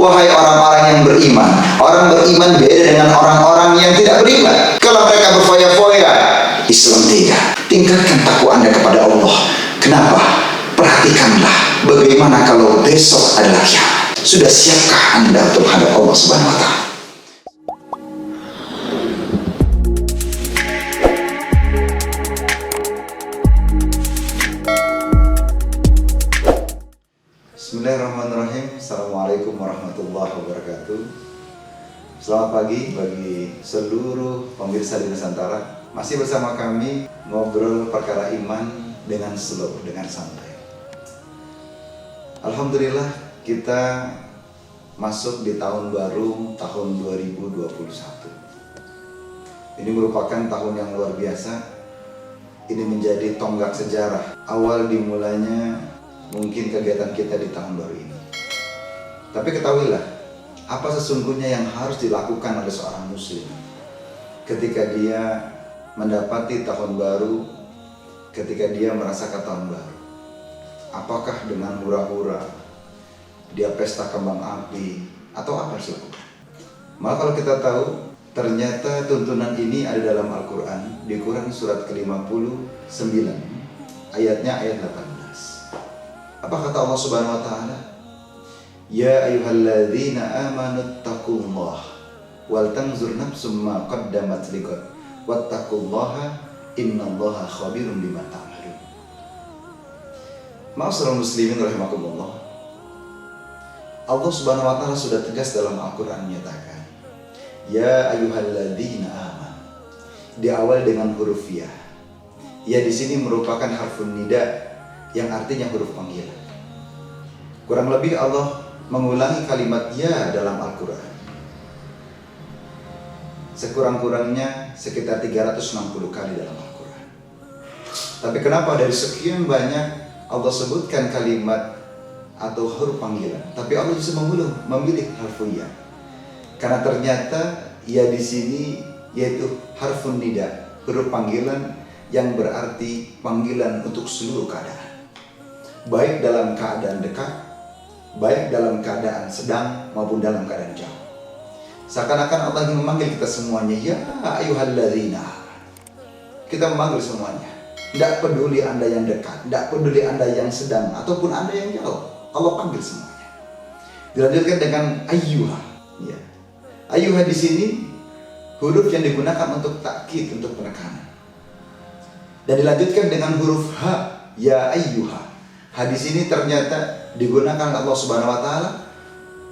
wahai orang-orang yang beriman. Orang beriman beda dengan orang-orang yang tidak beriman. Kalau mereka berfoya-foya, Islam tidak. Tingkatkan takwa Anda kepada Allah. Kenapa? Perhatikanlah bagaimana kalau besok adalah kiamat. Sudah siapkah Anda untuk menghadap Allah Subhanahu wa Ta'ala? Bismillahirrahmanirrahim. Assalamualaikum warahmatullahi wabarakatuh. Selamat pagi bagi seluruh pemirsa di Nusantara. Masih bersama kami ngobrol perkara iman dengan slow, dengan santai. Alhamdulillah kita masuk di tahun baru, tahun 2021. Ini merupakan tahun yang luar biasa. Ini menjadi tonggak sejarah. Awal dimulainya mungkin kegiatan kita di tahun baru ini. Tapi ketahuilah, apa sesungguhnya yang harus dilakukan oleh seorang muslim ketika dia mendapati tahun baru, ketika dia merasakan tahun baru. Apakah dengan hura-hura, dia pesta kembang api, atau apa yang dilakukan? Maka kalau kita tahu, ternyata tuntunan ini ada dalam Al-Quran, di Quran surat ke-59, ayatnya ayat 18. Apa kata Allah Subhanahu wa Ta'ala? Ya ayyuhalladzina amanu taqullah wal tanzur nafsum ma qaddamat liqad wattaqullaha innallaha khabirum bima ta'malun. Ma'asyiral muslimin rahimakumullah. Allah Subhanahu wa Ta'ala sudah tegas dalam Al-Qur'an menyatakan, ya ayyuhalladzina amanu. Diawal dengan huruf ya. Ya di sini merupakan harfun nida yang artinya huruf panggilan. Kurang lebih Allah mengulangi kalimat ya dalam Al-Quran sekurang-kurangnya sekitar 360 kali dalam Al-Quran. Tapi kenapa dari sekian banyak Allah sebutkan kalimat atau huruf panggilan, tapi Allah bisa memilih harfu ya? Karena ternyata ya di sini yaitu harfun nida, huruf panggilan yang berarti panggilan untuk seluruh keadaan, baik dalam keadaan dekat, baik dalam keadaan sedang maupun dalam keadaan jauh. Seakan-akan Allah ingin memanggil kita semuanya, ya ayyuhalladzina. Kita memanggil semuanya. Tidak peduli Anda yang dekat, tidak peduli Anda yang sedang, ataupun Anda yang jauh. Allah panggil semuanya. Dilanjutkan dengan ayyuha. Ya. Ayyuha di sini huruf yang digunakan untuk takkid, untuk penekanan. Dan dilanjutkan dengan huruf ha, ya ayyuha. Hadis ini ternyata digunakan Allah Subhanahu wa Ta'ala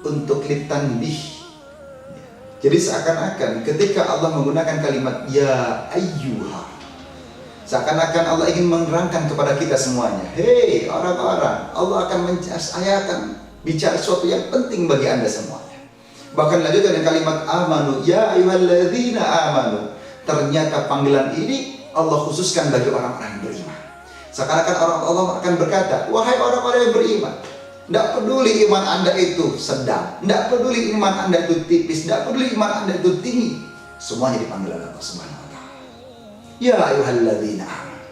untuk litanbih. Jadi seakan-akan ketika Allah menggunakan kalimat ya ayyuha, seakan-akan Allah ingin menerangkan kepada kita semuanya, hei orang-orang, Allah saya akan bicara sesuatu yang penting bagi Anda semuanya. Bahkan lanjutkan dengan kalimat amanu, ya ayyuhalladzina amanu. Ternyata panggilan ini Allah khususkan bagi orang-orang yang beriman. Seakan-akan Allah akan berkata, wahai orang-orang yang beriman, tidak peduli iman Anda itu sedang, tidak peduli iman Anda itu tipis, tidak peduli iman Anda itu tinggi, semuanya dipanggil oleh Allah Subhanahu wa Ta'ala. Ya ayyuhalladzina amanu.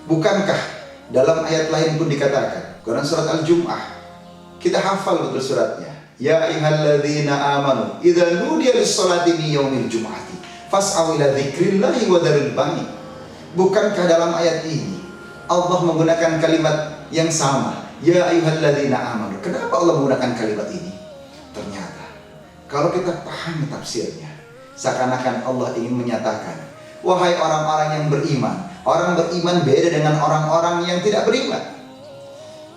Bukankah dalam ayat lain pun dikatakan, Quran surat Al-Jum'ah, kita hafal betul suratnya, ya ayyuhalladzina amanu idza nudiya lis-sholati min yaumil jum'ati fas'au ila dzikrillahi wa dzaril bani. Bukankah dalam ayat ini Allah menggunakan kalimat yang sama, ya ayyuhalladzina amanu. Kenapa Allah menggunakan kalimat ini? Ternyata kalau kita pahami tafsirnya, seakan-akan Allah ingin menyatakan, wahai orang-orang yang beriman. Orang beriman beda dengan orang-orang yang tidak beriman.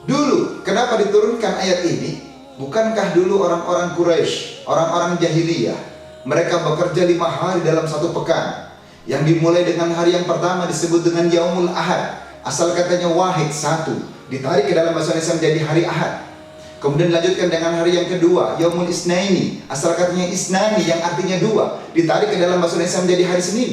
Dulu kenapa diturunkan ayat ini? Bukankah dulu orang-orang Quraisy, orang-orang jahiliyah, mereka bekerja 5 hari dalam satu pekan, yang dimulai dengan hari yang pertama disebut dengan Yaumul Ahad, asal katanya wahid, satu, ditarik ke dalam bahasa Indonesia menjadi hari Ahad. Kemudian dilanjutkan dengan hari yang kedua, Yaumul Isnaini, asal katanya Isnani yang artinya 2, ditarik ke dalam bahasa Indonesia menjadi hari Senin.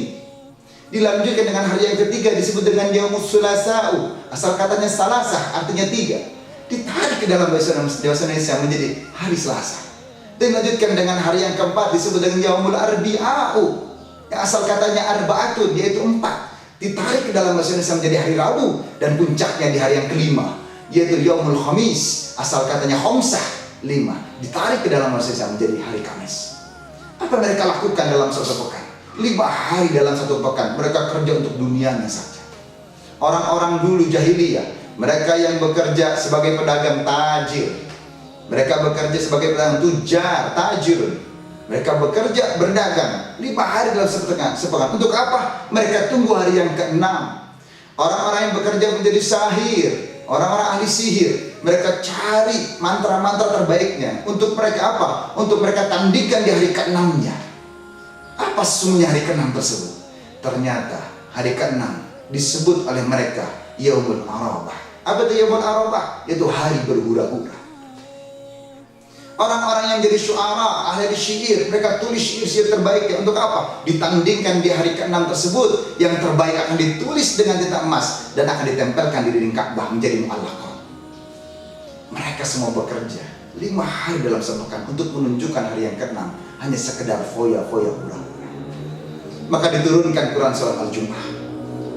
Dilanjutkan dengan hari yang ketiga disebut dengan Yaumul Sulasa'u, asal katanya Salasah artinya 3, ditarik ke dalam bahasa Indonesia menjadi hari Selasa. Dan dilanjutkan dengan hari yang keempat disebut dengan Yaumul Arbi'a'u, yang asal katanya Arba'atun, yaitu 4, ditarik ke dalam bahasa Indonesia menjadi hari Rabu. Dan puncaknya di hari yang kelima, yaitu Yaumul Khamis, asal katanya Khomsah, 5 ditarik ke dalam masa menjadi hari Kamis. Apa mereka lakukan dalam satu pekan? 5 hari dalam satu pekan mereka kerja untuk dunianya saja. Orang-orang dulu jahiliyah, mereka yang bekerja sebagai pedagang tajir, mereka bekerja sebagai pedagang tujar, tajir. Mereka bekerja berdagang 5 hari dalam sepekan. Untuk apa? Mereka tunggu hari yang ke-6. Orang-orang yang bekerja menjadi sahir, orang-orang ahli sihir, mereka cari mantra-mantra terbaiknya. Untuk mereka apa? Untuk mereka tandingkan di hari ke-6-nya. Apa sesungguhnya hari ke-6 tersebut? Ternyata hari ke-6 disebut oleh mereka Yaumul Arafah. Apa itu Yaumul Arafah? Itu hari berhura-hura. Orang-orang yang jadi syuara, ahli syair, mereka tulis syair-syair terbaiknya. Untuk apa? Ditandingkan di hari ke-6 tersebut. Yang terbaik akan ditulis dengan tinta emas dan akan ditempelkan di dinding Ka'bah menjadi mu'allaqah. Mereka semua bekerja 5 hari dalam sepekan untuk menunjukkan hari yang ke-6 hanya sekedar foya-foya hura-hura. Maka diturunkan Quran surat Al-Jumu'ah.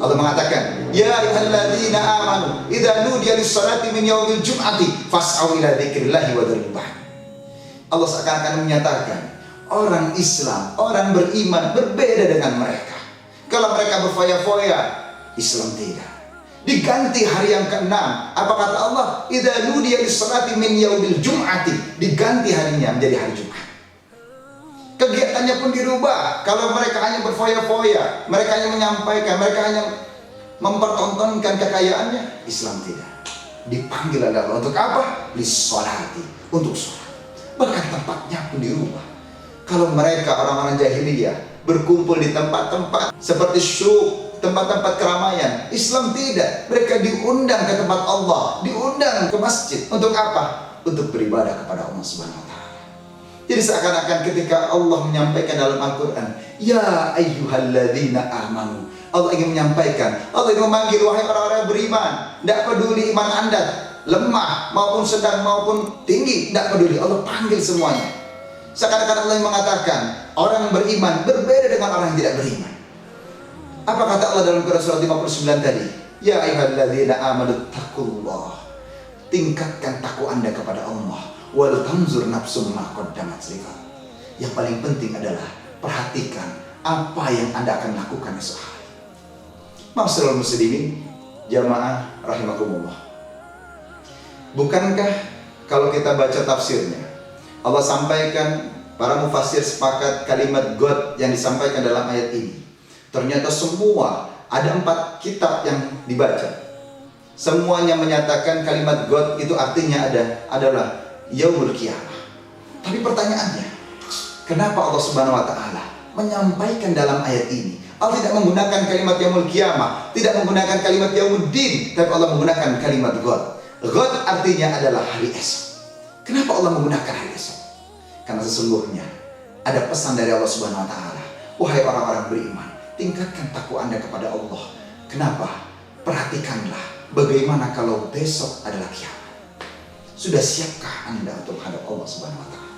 Allah mengatakan, ya ayyuhalladzina amanu idza nudiya lis-salati min yaumil jum'ati fas'au ila dzikrillahi wa dzarul bai'a. Allah seakan-akan menyatakan orang Islam, orang beriman berbeda dengan mereka. Kalau mereka berfoya-foya, Islam tidak. Diganti hari yang ke-6. Apa kata Allah? Idza nudiya lis-salati min yaumil jum'ati. Diganti harinya menjadi hari Jumat. Kegiatannya pun dirubah. Kalau mereka hanya berfoya-foya, mereka hanya menyampaikan, mereka hanya mempertontonkan kekayaannya, Islam tidak. Dipanggil oleh Allah untuk apa? Lis-salati, untuk sholat. Bahkan tempatnya pun dirubah. Kalau mereka orang-orang jahiliyah berkumpul di tempat-tempat seperti syuk, tempat-tempat keramaian, Islam tidak. Mereka diundang ke tempat Allah, diundang ke masjid. Untuk apa? Untuk beribadah kepada Allah Subhanahu wa taala. Jadi seakan-akan ketika Allah menyampaikan dalam Al-Quran, ya ayyuhalladzina amanu, Allah ingin menyampaikan, Allah ingin memanggil wahai orang-orang yang beriman. Tidak peduli iman Anda lemah maupun sedang maupun tinggi, tidak peduli, Allah panggil semuanya. Seakan-akan Allah yang mengatakan orang yang beriman berbeda dengan orang yang tidak beriman. Apa kata Allah dalam Quran surat 59 tadi? Ya ayyuhalladzina amanu taqullah. Tingkatkan takwa Anda kepada Allah. Wal tanzur nafsum ma qaddamat lighad. Yang paling penting adalah perhatikan apa yang Anda akan lakukan esok hari. Ma'asyiral muslimin, jamaah rahimakumullah. Bukankah kalau kita baca tafsirnya, Allah sampaikan, para mufassir sepakat kalimat God yang disampaikan dalam ayat ini. Ternyata semua, ada 4 kitab yang dibaca. Semuanya menyatakan kalimat God itu artinya adalah Yaumul Qiyamah. Tapi pertanyaannya, kenapa Allah Subhanahu wa taala menyampaikan dalam ayat ini? Allah tidak menggunakan kalimat Yaumul Qiyamah, tidak menggunakan kalimat Yaumuddin, tapi Allah menggunakan kalimat God. God artinya adalah hari esok. Kenapa Allah menggunakan hari esok? Karena sesungguhnya ada pesan dari Allah Subhanahu wa taala. Wahai orang-orang beriman, tingkatkan takwa Anda kepada Allah. Kenapa? Perhatikanlah bagaimana kalau besok adalah kiamat. Sudah siapkah Anda untuk menghadap Allah Subhanahu wa taala?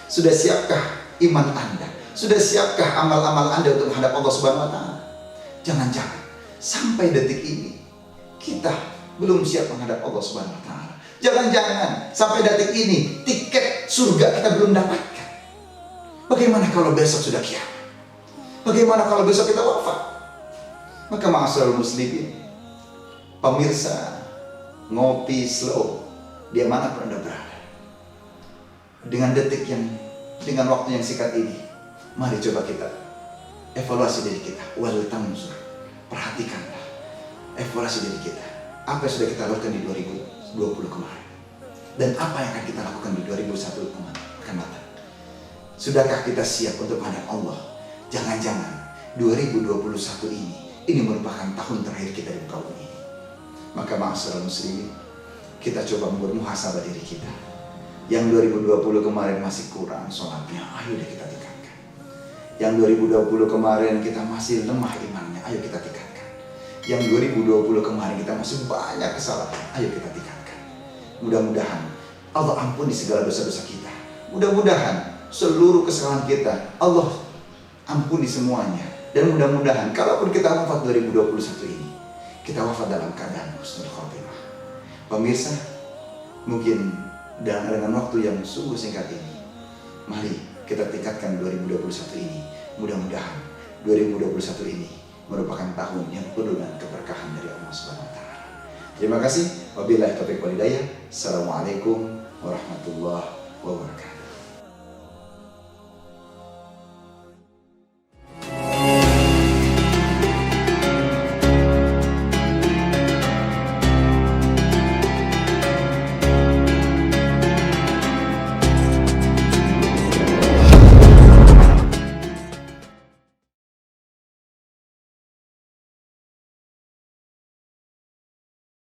Sudah siapkah iman Anda? Sudah siapkah amal-amal Anda untuk menghadap Allah Subhanahu wa taala? Jangan-jangan sampai detik ini kita belum siap menghadap Allah Subhanahu wa taala. Jangan-jangan sampai detik ini tiket surga kita belum dapatkan. Bagaimana kalau besok sudah kiamat? Bagaimana kalau besok kita wafat? Maka ma'asyiral muslimin, pemirsa ngopi slow di mana pun Anda berada, dengan waktu yang singkat ini, mari coba kita evaluasi diri kita. Wal tanzur, perhatikanlah, evaluasi diri kita. Apa yang sudah kita lakukan di 2020 kemarin, dan apa yang akan kita lakukan di 2021 akan datang. Sudahkah kita siap untuk menghadap Allah? Jangan-jangan 2021 ini merupakan tahun terakhir kita di muka bumi ini. Maka ma'asyiral muslimin, kita coba membuat muhasabah diri kita. Yang 2020 kemarin masih kurang sholatnya, ayo deh kita tingkatkan. Yang 2020 kemarin kita masih lemah imannya, ayo kita tingkatkan. Yang 2020 kemarin kita masih banyak kesalahan, ayo kita tingkatkan. Mudah-mudahan Allah ampuni segala dosa-dosa kita. Mudah-mudahan seluruh kesalahan kita Allah ampuni semuanya. Dan mudah-mudahan kalaupun kita wafat 2021 ini, kita wafat dalam keadaan husnul khotimah. Pemirsa, mungkin dan dengan waktu yang sungguh singkat ini, mari kita tingkatkan 2021 ini. Mudah-mudahan 2021 ini merupakan tahun yang penuh dengan keberkahan dari Allah Subhanahu wa taala. Terima kasih. Wabillahi taufiq wal hidayah. Assalamualaikum warahmatullahi wabarakatuh.